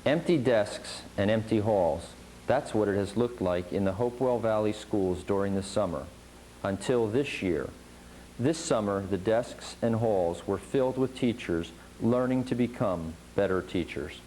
Empty desks and empty halls. That's what it has looked like in the Hopewell Valley schools during the summer, until this year. This summer, the desks and halls were filled with teachers learning to become better teachers.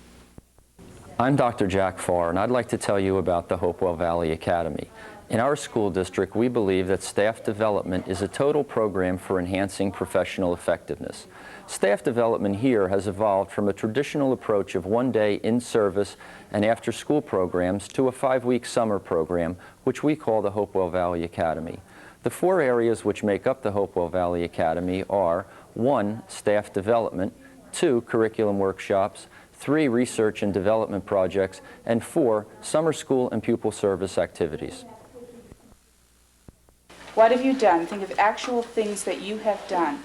I'm Dr. Jack FARR, and I'd like to tell you about the Hopewell Valley Academy. In our school district, we believe that staff development is a total program for enhancing professional effectiveness. Staff development here has evolved from a traditional approach of one-day in-service and after-school programs to a 5-week summer program, which we call the Hopewell Valley Academy. The 4 areas which make up the Hopewell Valley Academy are 1. Staff development, 2. Curriculum workshops, 3. Research and development projects, and 4. Summer school and pupil service activities. What have you done? Think of actual things that you have done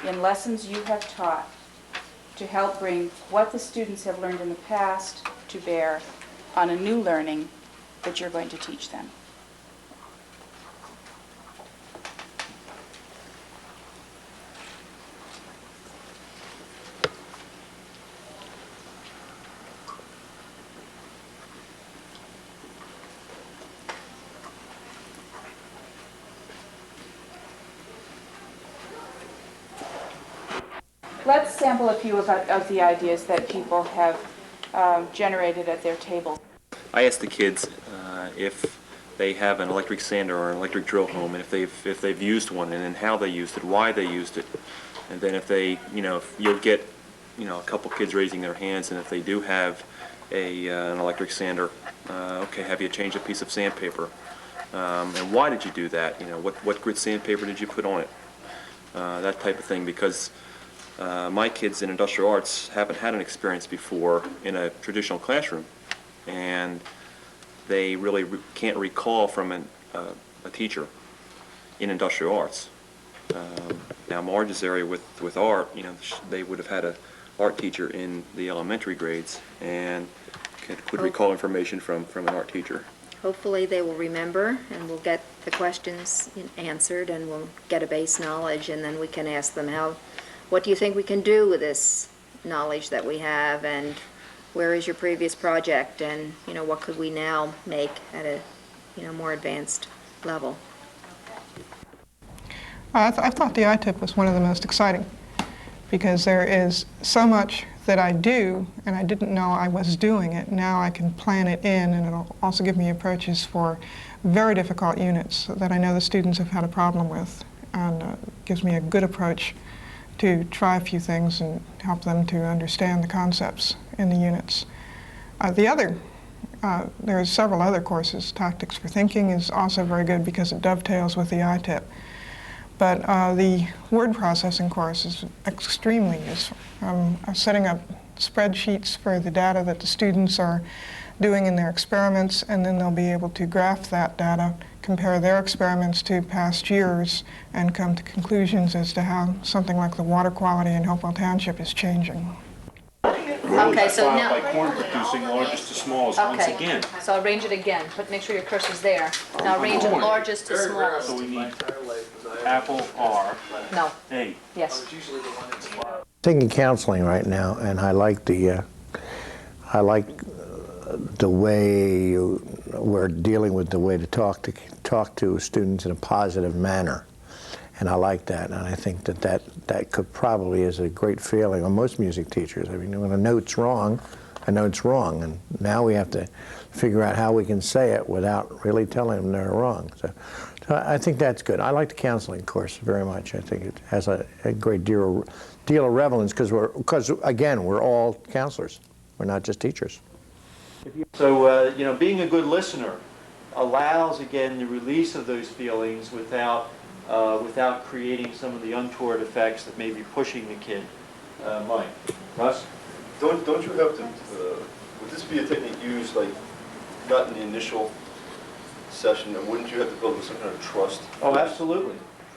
in lessons you have taught to help bring what the students have learned in the past to bear on a new learning that you're going to teach them. Let's sample a few of the ideas that people have generated at their table. I asked the kids if they have an electric sander or an electric drill home, and if they've used one, and then how they used it, why they used it, and then if they, if you'll get, a couple kids raising their hands, and if they do have an electric sander, okay, have you changed a piece of sandpaper, and why did you do that? What grit sandpaper did you put on it? That type of thing, because my kids in industrial arts haven't had an experience before in a traditional classroom, and they really can't recall from a teacher in industrial arts. Now Marge's area with art, they would have had an art teacher in the elementary grades and could recall information from an art teacher. Hopefully they will remember and we'll get the questions answered and we'll get a base knowledge, and then we can ask them what do you think we can do with this knowledge that we have, and where is your previous project, and what could we now make at a more advanced level? I thought the ITIP was one of the most exciting, because there is so much that I do and I didn't know I was doing it. Now I can plan it in, and it'll also give me approaches for very difficult units that I know the students have had a problem with, and gives me a good approach to try a few things and help them to understand the concepts in the units. There are several other courses. Tactics for Thinking is also very good because it dovetails with the ITIP. But the word processing course is extremely useful. Setting up spreadsheets for the data that the students are doing in their experiments, and then they'll be able to graph that data, compare their experiments to past years, and come to conclusions as to how something like the water quality in Hopewell Township is changing. Okay, so now by corn producing largest to smallest once again. So I'll arrange it again. Make sure your cursor's there. Now arrange it largest to smallest. So we need apple R. No. A. Yes. Taking counseling right now, and I like the way we're dealing with the way to talk to students in a positive manner, and I like that, and I think that could probably is a great feeling on most music teachers. I mean, when a note's wrong, I know it's wrong, and now we have to figure out how we can say it without really telling them they're wrong. So I think that's good. I like the counseling course very much. I think it has a great deal of relevance because again, we're all counselors. We're not just teachers. So, being a good listener allows, again, the release of those feelings without creating some of the untoward effects that may be pushing the kid. Mike. Russ? Don't you have to, would this be a technique used, like, not in the initial session, and wouldn't you have to build some kind of trust? Oh, absolutely.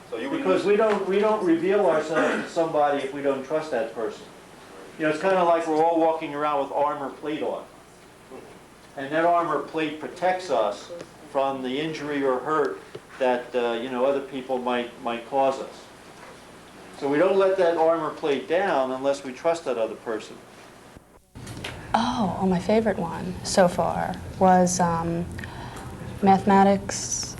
So you because we don't reveal ourselves to somebody if we don't trust that person. It's kind of like we're all walking around with armor plate on. And that armor plate protects us from the injury or hurt that other people might cause us. So we don't let that armor plate down unless we trust that other person. Oh, my favorite one so far was mathematics,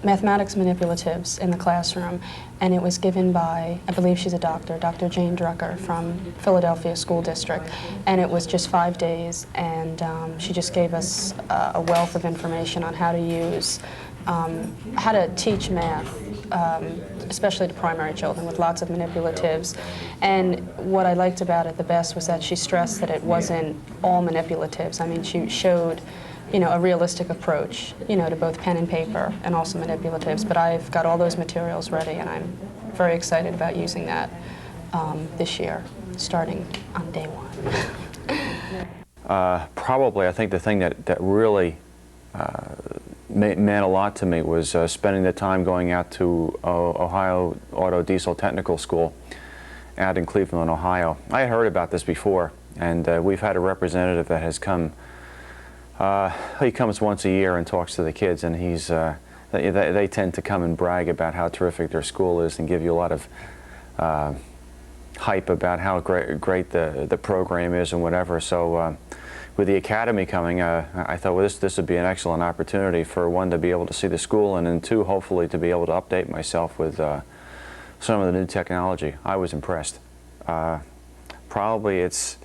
mathematics manipulatives in the classroom, and it was given by, I believe she's a doctor, Dr. JAYNE from Philadelphia School District, and it was just 5 days, and she just gave us a wealth of information on how to use, how to teach math, especially to primary children, with lots of manipulatives. And what I liked about it the best was that she stressed that it wasn't all manipulatives. I mean, she showed, you know, a realistic approach, you know, to both pen and paper and also manipulatives. But I've got all those materials ready, and I'm very excited about using that this year, starting on day one. Probably, I think the thing that really meant a lot to me was spending the time going out to Ohio Auto Diesel Technical School out in Cleveland, Ohio. I had heard about this before, and we've had a representative that has come. He comes once a year and talks to the kids, and he's they tend to come and brag about how terrific their school is and give you a lot of hype about how great the program is and whatever. So with the academy coming, I thought, well, this would be an excellent opportunity for one, to be able to see the school, and then two, hopefully to be able to update myself with some of the new technology. I was impressed. Probably it's,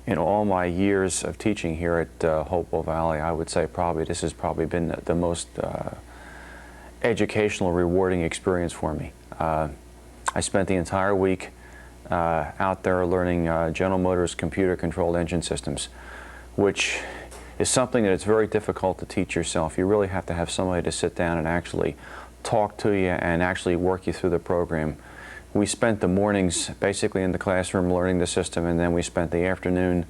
in all my years of teaching here at Hopewell Valley, I would say probably this has probably been the most educational, rewarding experience for me. I spent the entire week out there learning General Motors computer-controlled engine systems, which is something that it's very difficult to teach yourself. You really have to have somebody to sit down and actually talk to you and actually work you through the program. We spent the mornings basically in the classroom learning the system, and then we spent the afternoon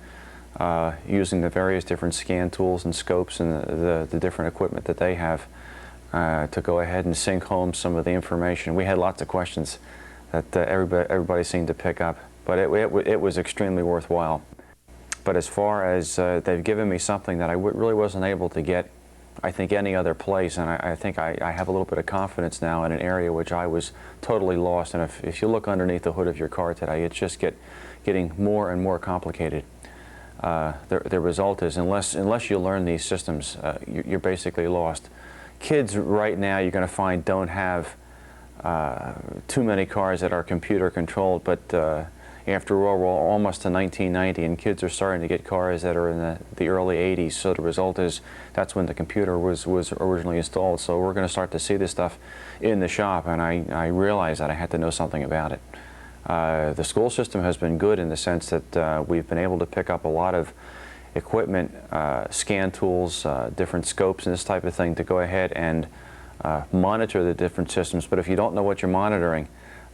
using the various different scan tools and scopes and the different equipment that they have to go ahead and sync home some of the information. We had lots of questions that everybody seemed to pick up, but it was extremely worthwhile. But as far as they've given me something that I really wasn't able to get, I think, any other place, and I think I have a little bit of confidence now in an area which I was totally lost. And if you look underneath the hood of your car today, it's just getting more and more complicated. The result is, unless you learn these systems, you're basically lost. Kids right now, you're going to find, don't have too many cars that are computer controlled, but after all, we're almost to 1990, and kids are starting to get cars that are in the early 80s. So the result is that's when the computer was originally installed. So we're going to start to see this stuff in the shop, and I realized that I had to know something about it. The school system has been good in the sense that we've been able to pick up a lot of equipment, scan tools, different scopes and this type of thing to go ahead and monitor the different systems. But if you don't know what you're monitoring,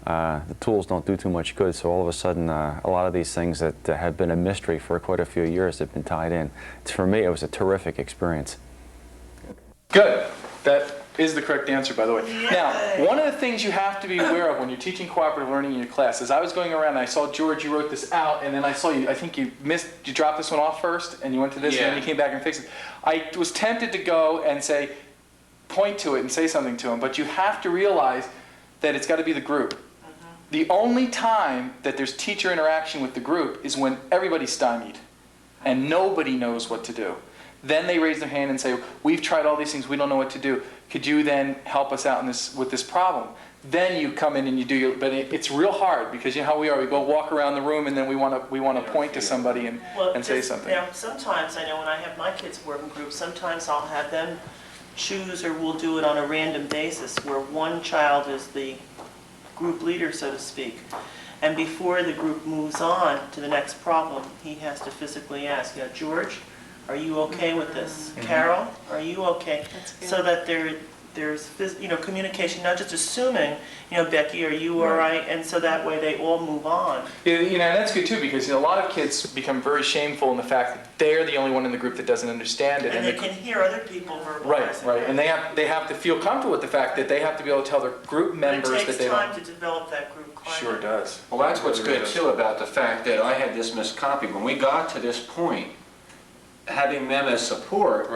the tools don't do too much good, so all of a sudden a lot of these things that have been a mystery for quite a few years have been tied in. For me, it was a terrific experience. Good. That is the correct answer, by the way. Now, one of the things you have to be aware of when you're teaching cooperative learning in your class is I was going around and I saw, George, you wrote this out, and then I saw you, I think you dropped this one off first, and you went to this, and then you came back and fixed it. I was tempted to go and say, point to it and say something to him, but you have to realize that it's got to be the group. The only time that there's teacher interaction with the group is when everybody's stymied and nobody knows what to do. Then they raise their hand and say, we've tried all these things, we don't know what to do. Could you then help us out in with this problem? Then you come in and you do your, but it's real hard because you know how we are. We go walk around the room and then we want to point to somebody and say something. Now, sometimes, I know when I have my kids work in groups, sometimes I'll have them choose, or we'll do it on a random basis where one child is the group leader, so to speak. And before the group moves on to the next problem, he has to physically ask, yeah, George, are you okay with this? Carol, are you okay? So that there's communication, not just assuming, Becky, are you all right? And so that way they all move on. Yeah, and that's good too, because a lot of kids become very shameful in the fact that they're the only one in the group that doesn't understand it. And they can hear other people verbalize it. Right, and they have to feel comfortable with the fact that they have to be able to tell their group members that they don't. It takes time to develop that group climate. Sure does. Well, that's what's good too about the fact that I had this miscopied. When we got to this point, having them as support,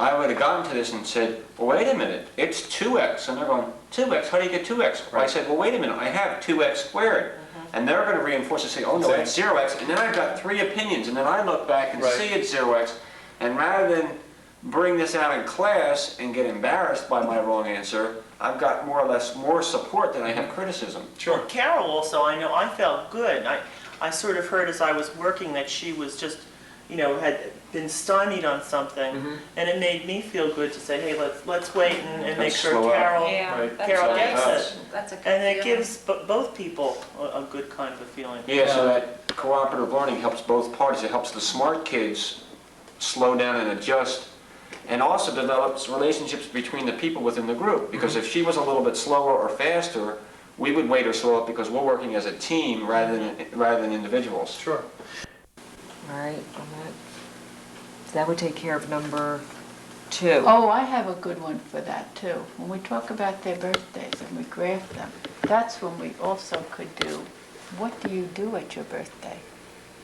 I would have gotten to this and said, well, wait a minute, it's 2x. And they're going, 2x? How do you get 2x? Well, I said, well, wait a minute, I have 2x squared. And they're going to reinforce and say, oh, no, it's 0x. And then I've got 3 opinions. And then I look back and see it's 0x. And rather than bring this out in class and get embarrassed by my wrong answer, I've got more or less more support than I have criticism. Sure. Carol also, I know, I felt good. I sort of heard as I was working that she was just, you know, had been stymied on something, and it made me feel good to say, hey, let's wait and make sure Carol gets it. That's a good And it feeling. gives both people a good kind of a feeling. Yeah, so that cooperative learning helps both parties. It helps the smart kids slow down and adjust, and also develops relationships between the people within the group. Because if she was a little bit slower or faster, we would wait her slow up because we're working as a team rather than individuals. Sure. All right, so that would take care of number 2. Oh, I have a good one for that too. When we talk about their birthdays and we graph them, that's when we also could do, what do you do at your birthday?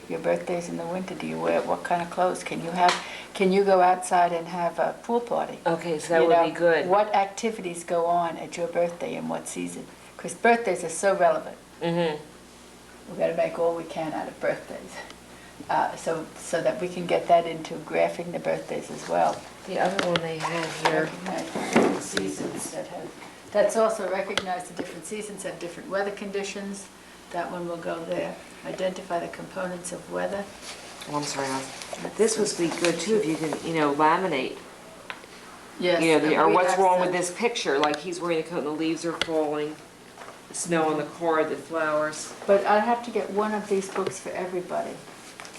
Your birthday's in the winter, do you wear, what kind of clothes? Can you go outside and have a pool party? Okay, so that would be good. What activities go on at your birthday and what season? Because birthdays are so relevant. We've got to make all we can out of birthdays. So that we can get that into graphing the birthdays as well. The other one they have here. Recognize the different seasons that have, that's also recognize the different seasons have different weather conditions. That one will go there. Identify the components of weather. Oh, I'm sorry. This would be good too if you can, you know, laminate. Yes. You know, or we what's have wrong some. with this picture? Like he's wearing a coat and the leaves are falling. The snow on the car, the flowers. But I have to get one of these books for everybody.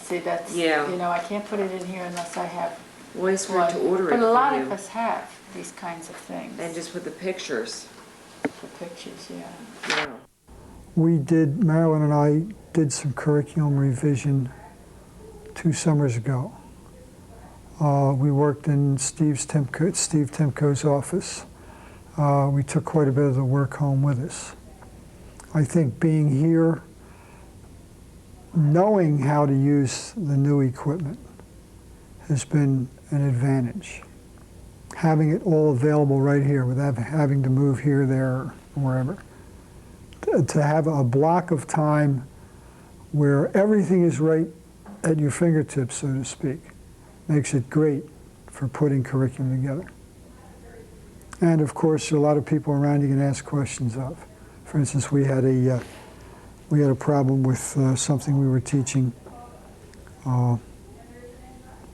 See, that's, Yeah. you know, I can't put it in here unless I have Well, it's hard to order it But a lot for of you. us have these kinds of things. And just with the pictures. The pictures, yeah. Yeah. We did, Marilyn and I did some curriculum revision 2 summers ago. We worked in Steve Timko's office. We took quite a bit of the work home with us. I think being here, knowing how to use the new equipment has been an advantage. Having it all available right here without having to move here, there, or wherever. To have a block of time where everything is right at your fingertips, so to speak, makes it great for putting curriculum together. And of course, there are a lot of people around you can ask questions of. For instance, we had a problem with something we were teaching, and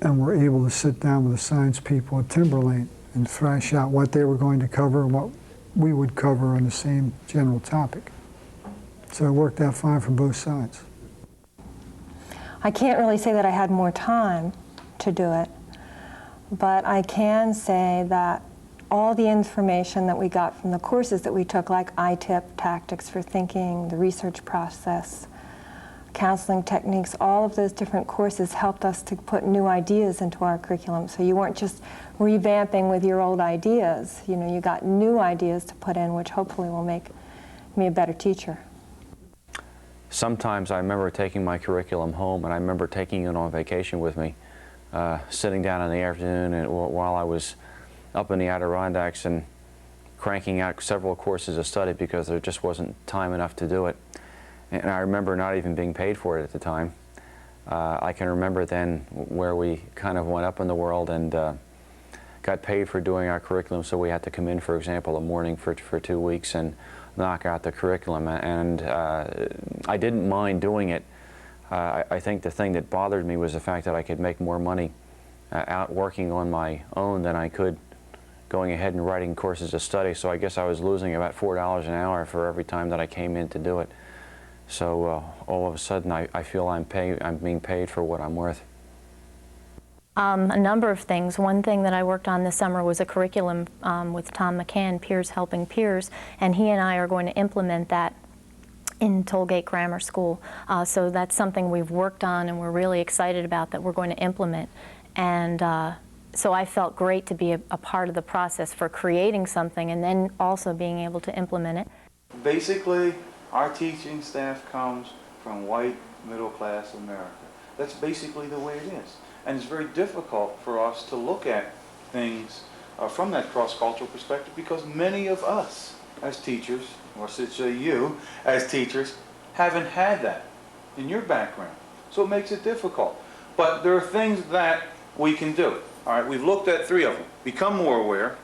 we're able to sit down with the science people at Timberlane and thrash out what they were going to cover and what we would cover on the same general topic. So it worked out fine from both sides. I can't really say that I had more time to do it, but I can say that all the information that we got from the courses that we took, like ITIP, Tactics for Thinking, the research process, counseling techniques, all of those different courses helped us to put new ideas into our curriculum. So you weren't just revamping with your old ideas. You know, you got new ideas to put in, which hopefully will make me a better teacher. Sometimes I remember taking my curriculum home, and I remember taking it on vacation with me, sitting down in the afternoon and while I was up in the Adirondacks and cranking out several courses of study because there just wasn't time enough to do it. And I remember not even being paid for it at the time. I can remember then where we kind of went up in the world and got paid for doing our curriculum, so we had to come in, for example, a morning for 2 weeks and knock out the curriculum. And I didn't mind doing it. I think the thing that bothered me was the fact that I could make more money out working on my own than I could going ahead and writing courses of study. So I guess I was losing about $4 an hour for every time that I came in to do it. So all of a sudden I feel I'm being paid for what I'm worth. A number of things. One thing that I worked on this summer was a curriculum with Tom McCann, Peers Helping Peers, and he and I are going to implement that in Tollgate Grammar School. So that's something we've worked on and we're really excited about that we're going to implement. And so I felt great to be a part of the process for creating something and then also being able to implement it. Basically, our teaching staff comes from white, middle-class America. That's basically the way it is. And it's very difficult for us to look at things from that cross-cultural perspective, because many of us as teachers, or should say you as teachers, haven't had that in your background. So it makes it difficult. But there are things that we can do. All right, we've looked at 3 of them. Become more aware,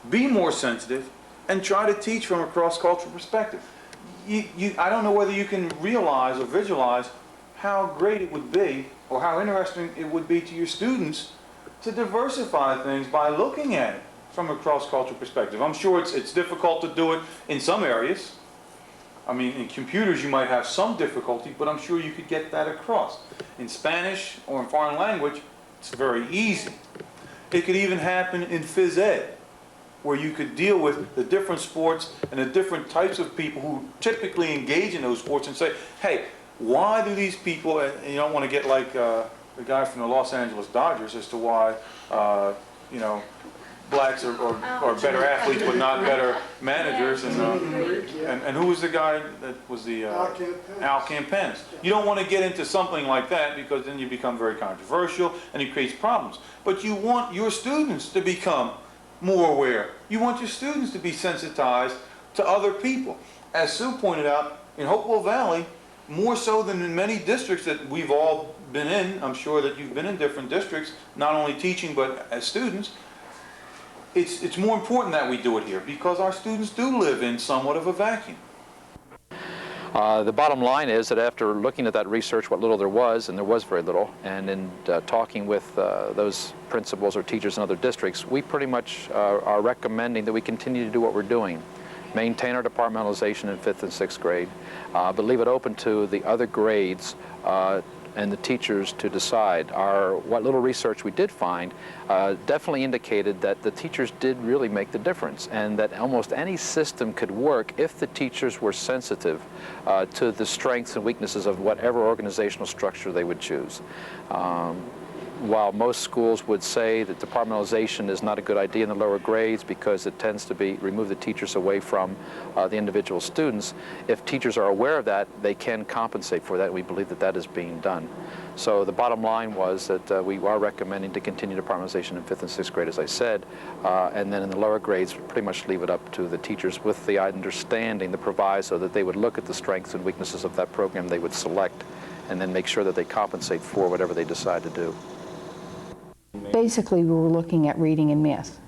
be more sensitive, and try to teach from a cross-cultural perspective. I don't know whether you can realize or visualize how great it would be, or how interesting it would be to your students to diversify things by looking at it from a cross-cultural perspective. I'm sure it's difficult to do it in some areas. I mean, in computers you might have some difficulty, but I'm sure you could get that across. In Spanish or in foreign language, it's very easy. It could even happen in phys ed, where you could deal with the different sports and the different types of people who typically engage in those sports and say, hey, why do these people, and you don't want to get like the guy from the Los Angeles Dodgers as to why, you know, blacks are better athletes but not better managers, and who was the guy that was the Al Campanus. You don't want to get into something like that, because then you become very controversial and it creates problems. But you want your students to become more aware. You want your students to be sensitized to other people. As Sue pointed out, in Hopewell Valley, more so than in many districts that we've all been in, I'm sure that you've been in different districts, not only teaching but as students, it's more important that we do it here, because our students do live in somewhat of a vacuum. The bottom line is that after looking at that research, what little there was, and there was very little, and in talking with those principals or teachers in other districts, we pretty much are recommending that we continue to do what we're doing. Maintain our departmentalization in 5th and 6th grade, but leave it open to the other grades and the teachers to decide. What little research we did find definitely indicated that the teachers did really make the difference, and that almost any system could work if the teachers were sensitive to the strengths and weaknesses of whatever organizational structure they would choose. While most schools would say that departmentalization is not a good idea in the lower grades because it tends to remove the teachers away from the individual students, if teachers are aware of that, they can compensate for that, and we believe that that is being done. So the bottom line was that we are recommending to continue departmentalization in 5th and 6th grade, as I said, and then in the lower grades pretty much leave it up to the teachers with the understanding, the proviso that they would look at the strengths and weaknesses of that program they would select, and then make sure that they compensate for whatever they decide to do. Basically, we were looking at reading and math.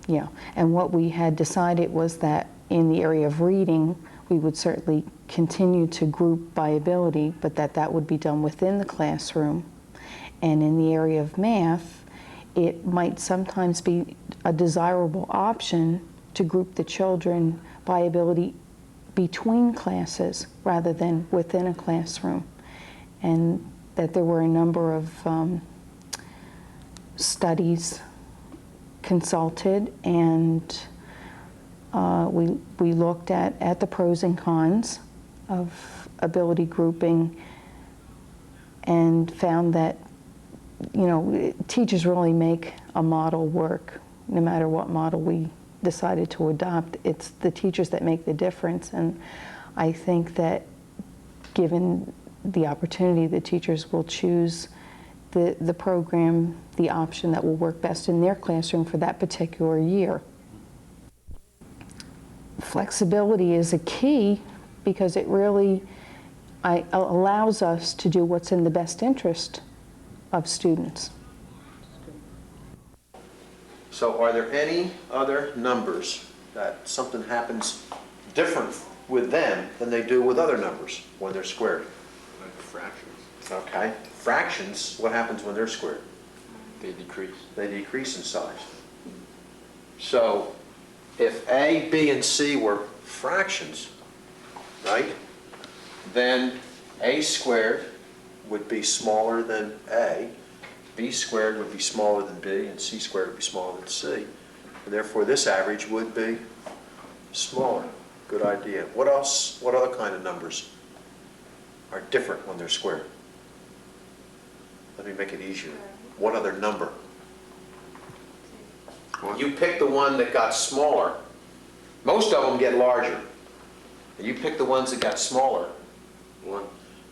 Yeah, and what we had decided was that in the area of reading, we would certainly continue to group by ability, but that would be done within the classroom. And in the area of math, it might sometimes be a desirable option to group the children by ability between classes rather than within a classroom. And that there were a number of studies consulted, and we looked at the pros and cons of ability grouping, and found that, you know, teachers really make a model work. No matter what model we decided to adopt, it's the teachers that make the difference. And I think that given the opportunity, the teachers will choose the program, the option that will work best in their classroom for that particular year. Flexibility is a key, because it really allows us to do what's in the best interest of students. So are there any other numbers that something happens different with them than they do with other numbers when they're squared? Like fractions. Okay. Fractions, what happens when they're squared? They decrease. They decrease in size. So if A, B, and C were fractions, right, then A squared would be smaller than A, B squared would be smaller than B, and C squared would be smaller than C. And therefore this average would be smaller. Good idea. What else, what other kind of numbers are different when they're squared? Let me make it easier. What other number? You pick the one that got smaller. Most of them get larger. And you pick the ones that got smaller.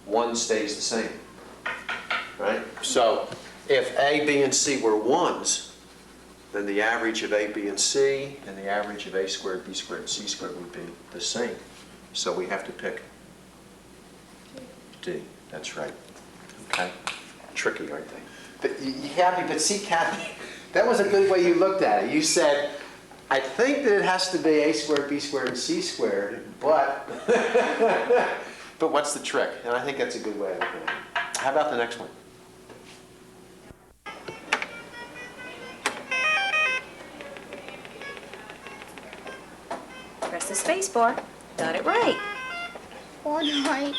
One stays the same. Right? So if A, B, and C were ones, then the average of A, B, and C, and the average of A squared, B squared, and C squared would be the same. So we have to pick D. That's right. Okay? Tricky, aren't they? But Kathy, but see, Kathy, that was a good way you looked at it. You said, I think that it has to be A squared, B squared, and C squared, but, but what's the trick? And I think that's a good way of looking at it. How about the next one? Press the space bar. Got it right. All right.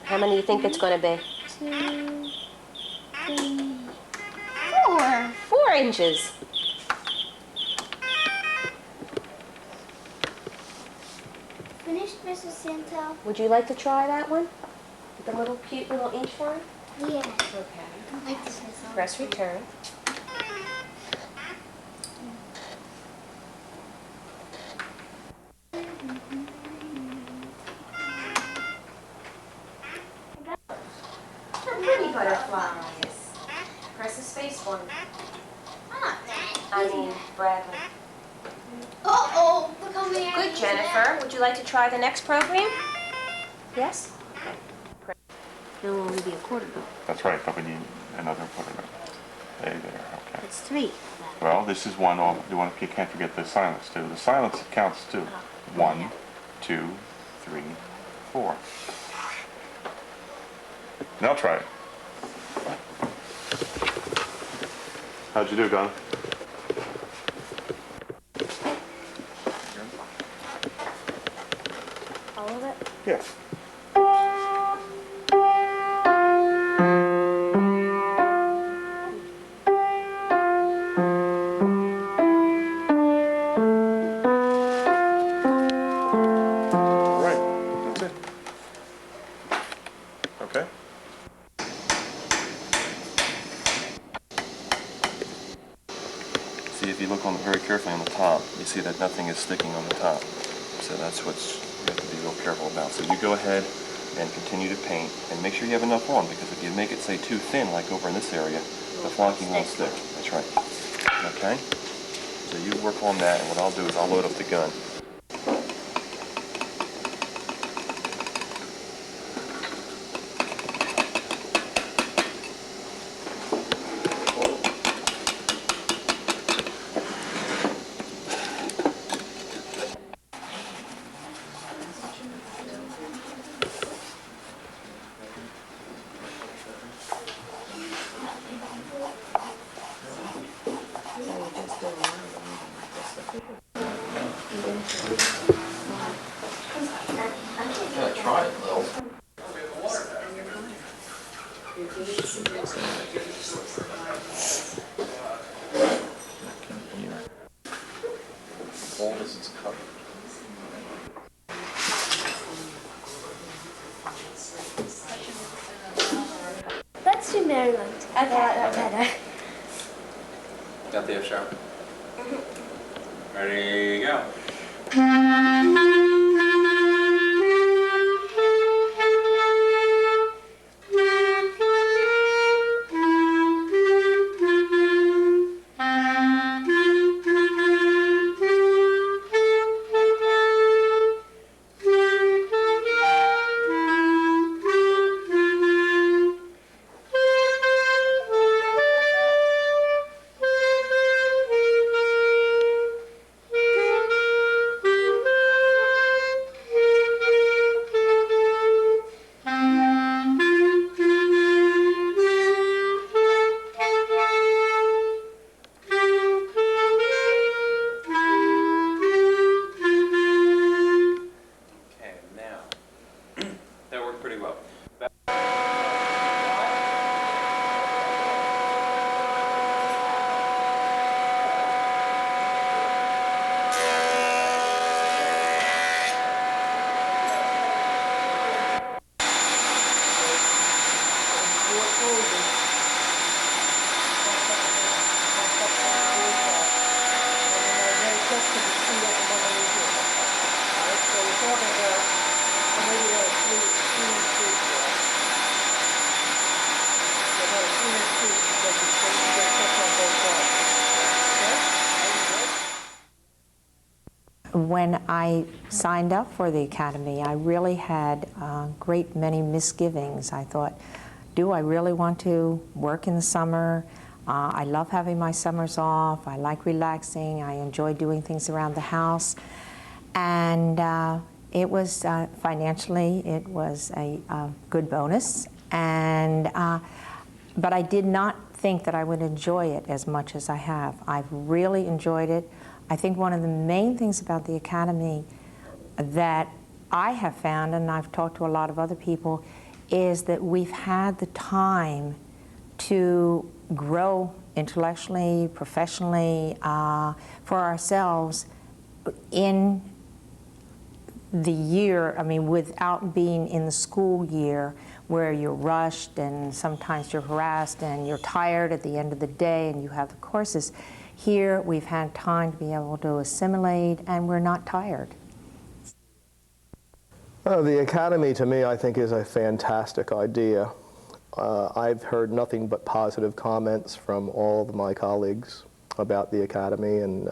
How many do you think it's going to be? 2, 3, 4. 4 inches. Finished, Mrs. Santel? Would you like to try that one? The little cute little inch one? Yeah. Okay. I like this one. Press return. Pretty butterflies. Press the space one. I mean, Bradley. Uh-oh, look how many I Good, used Jennifer. now. Would you like to try the next program? Yes? Okay. There will only be a quarter book. That's right, but we need another quarter. There, okay. It's 3. Well, this is one. You can't forget the silence too. The silence counts too. 1, 2, 3, 4. Now try it. How'd you do, Don? All of it? Yes. Okay. See, if you look very carefully on the top, you see that nothing is sticking on the top. So that's what you have to be real careful about. So you go ahead and continue to paint, and make sure you have enough on, because if you make it, say, too thin, like over in this area, the flocking won't stick. That's right. Okay? So you work on that, and what I'll do is I'll load up the gun. Yeah, try it, Lil. All this is covered. Let's do Maryland. Okay. Better. Got the F sharp. Ready, go. Three when I signed up for the Academy, I really had a great many misgivings. I thought, do I really want to work in the summer? I love having my summers off. I like relaxing. I enjoy doing things around the house. And it was, financially, it was a good bonus. And, but I did not think that I would enjoy it as much as I have. I've really enjoyed it. I think one of the main things about the Academy that I have found, and I've talked to a lot of other people, is that we've had the time to grow intellectually, professionally, for ourselves in the year, I mean, without being in the school year where you're rushed and sometimes you're harassed and you're tired at the end of the day and you have the courses. Here, we've had time to be able to assimilate and we're not tired. The Academy, to me, I think is a fantastic idea. I've heard nothing but positive comments from all of my colleagues about the Academy and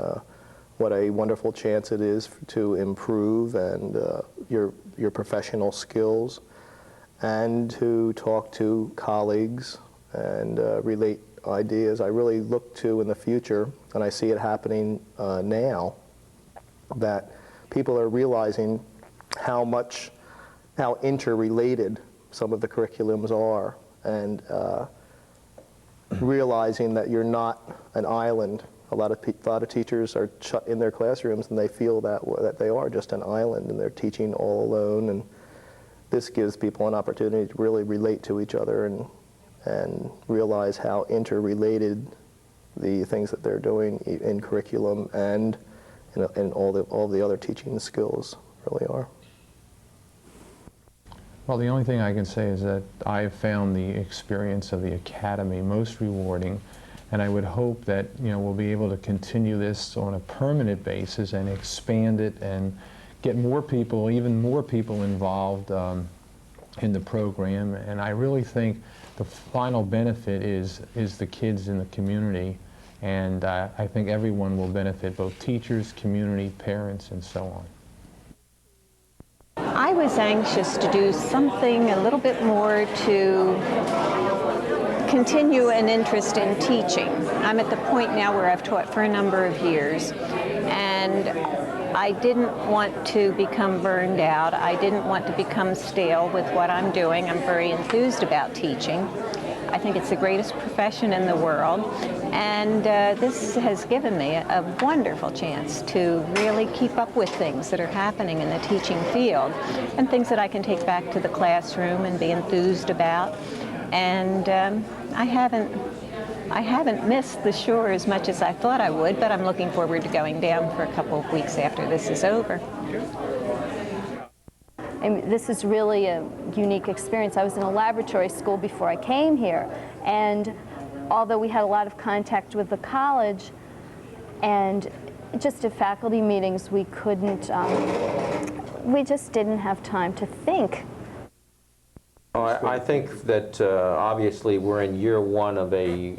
what a wonderful chance it is to improve and your professional skills and to talk to colleagues and relate ideas. I really look to in the future, and I see it happening now, that people are realizing how interrelated some of the curriculums are, and realizing that you're not an island. A lot of teachers are shut in their classrooms and they feel that they are just an island and they're teaching all alone, and this gives people an opportunity to really relate to each other and realize how interrelated the things that they're doing in curriculum and in all the other teaching skills really are. Well, the only thing I can say is that I have found the experience of the Academy most rewarding, and I would hope that we'll be able to continue this on a permanent basis and expand it and get more people, even more people involved in the program. And I really think the final benefit is the kids in the community, and I think everyone will benefit, both teachers, community, parents, and so on. I was anxious to do something a little bit more to continue an interest in teaching. I'm at the point now where I've taught for a number of years, and I didn't want to become burned out. I didn't want to become stale with what I'm doing. I'm very enthused about teaching. I think it's the greatest profession in the world, and this has given me a wonderful chance to really keep up with things that are happening in the teaching field and things that I can take back to the classroom and be enthused about. And I haven't missed the shore as much as I thought I would, but I'm looking forward to going down for a couple of weeks after this is over. And this is really a unique experience. I was in a laboratory school before I came here, and although we had a lot of contact with the college and just at faculty meetings, we couldn't, we just didn't have time to think. I think that obviously we're in year one of a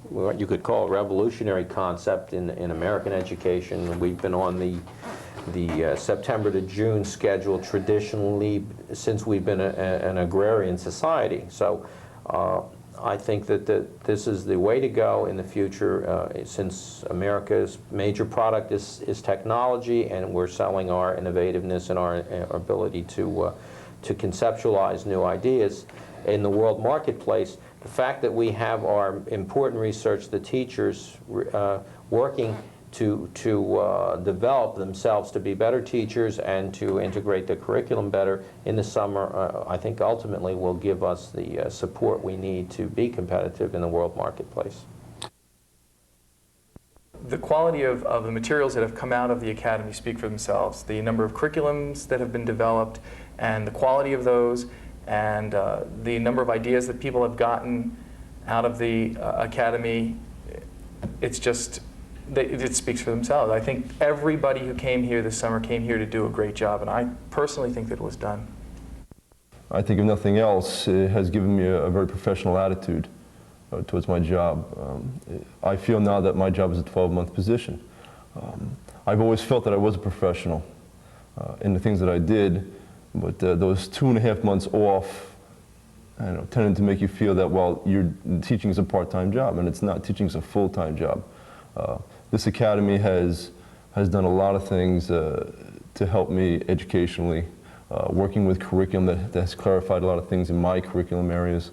what you could call a revolutionary concept in American education. We've been on the September to June schedule traditionally since we've been an agrarian society. So I think that this is the way to go in the future, since America's major product is technology, and we're selling our innovativeness and our ability to conceptualize new ideas in the world marketplace. The fact that we have our important research, the teachers working to develop themselves to be better teachers and to integrate the curriculum better in the summer, I think ultimately will give us the support we need to be competitive in the world marketplace. The quality of the materials that have come out of the Academy speak for themselves. The number of curriculums that have been developed and the quality of those, and the number of ideas that people have gotten out of the Academy, it's just, it speaks for themselves. I think everybody who came here this summer came here to do a great job, and I personally think that it was done. I think if nothing else, it has given me a very professional attitude towards my job. I feel now that my job is a 12-month position. I've always felt that I was a professional in the things that I did, but those 2.5 months off, I don't know, tended to make you feel that, well, teaching is a part-time job, and it's not. Teaching is a full-time job. This academy has done a lot of things to help me educationally, working with curriculum that has clarified a lot of things in my curriculum areas,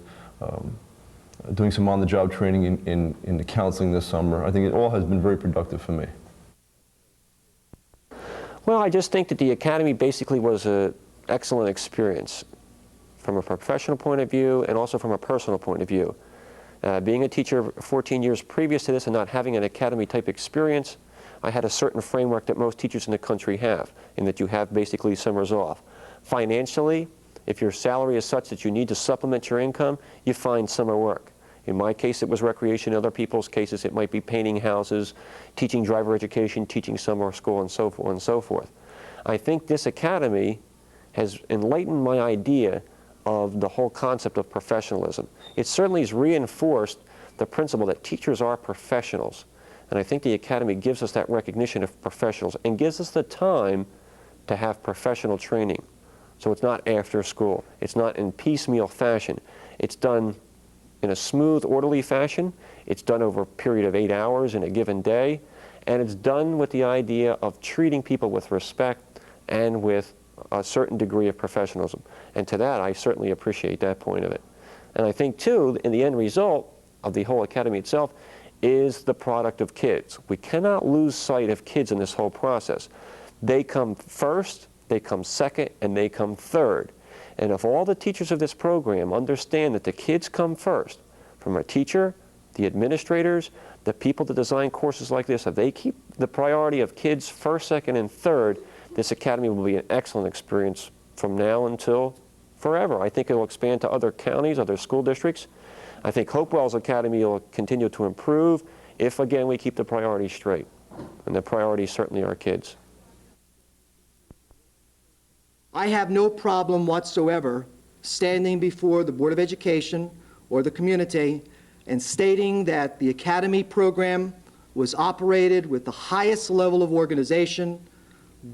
doing some on-the-job training in the counseling this summer. I think it all has been very productive for me. Well, I just think that the academy basically was an excellent experience from a professional point of view and also from a personal point of view. Being a teacher 14 years previous to this and not having an academy type experience, I had a certain framework that most teachers in the country have, in that you have basically summers off. Financially, if your salary is such that you need to supplement your income, you find summer work. In my case, it was recreation. In other people's cases, it might be painting houses, teaching driver education, teaching summer school, and so forth and so forth. I think this academy has enlightened my idea of the whole concept of professionalism. It certainly has reinforced the principle that teachers are professionals. And I think the academy gives us that recognition of professionals and gives us the time to have professional training. So it's not after school. It's not in piecemeal fashion. It's done in a smooth, orderly fashion. It's done over a period of 8 hours in a given day. And it's done with the idea of treating people with respect and with a certain degree of professionalism. And to that, I certainly appreciate that point of it. And I think, too, in the end result of the whole academy itself is the product of kids. We cannot lose sight of kids in this whole process. They come first, they come second, and they come third. And if all the teachers of this program understand that the kids come first, from a teacher, the administrators, the people that design courses like this, if they keep the priority of kids first, second, and third, this academy will be an excellent experience from now until forever. I think it will expand to other counties, other school districts. I think Hopewell's academy will continue to improve if, again, we keep the priorities straight. And the priorities certainly are kids. I have no problem whatsoever standing before the Board of Education or the community and stating that the Academy program was operated with the highest level of organization,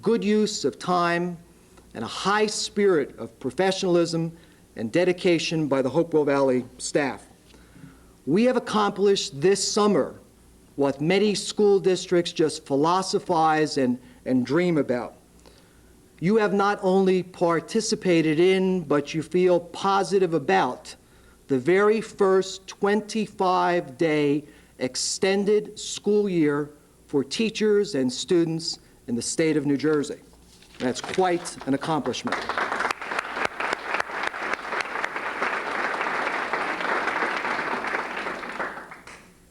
good use of time, and a high spirit of professionalism and dedication by the Hopewell Valley staff. We have accomplished this summer what many school districts just philosophize and dream about. You have not only participated in, but you feel positive about the very first 25-day extended school year for teachers and students in the state of New Jersey. That's quite an accomplishment.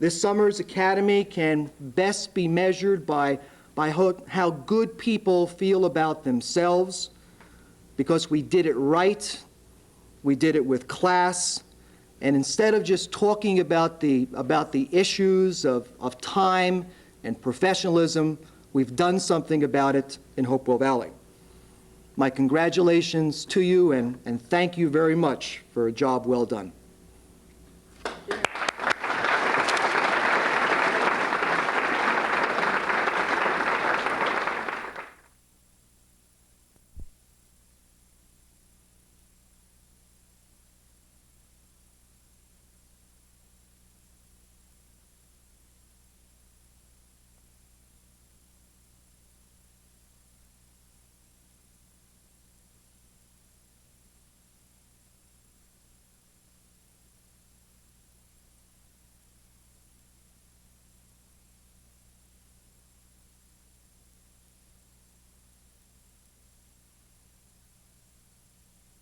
This summer's academy can best be measured by how good people feel about themselves, because we did it right, we did it with class, and instead of just talking about the issues of time and professionalism, we've done something about it in Hopewell Valley. My congratulations to you, and thank you very much for a job well done.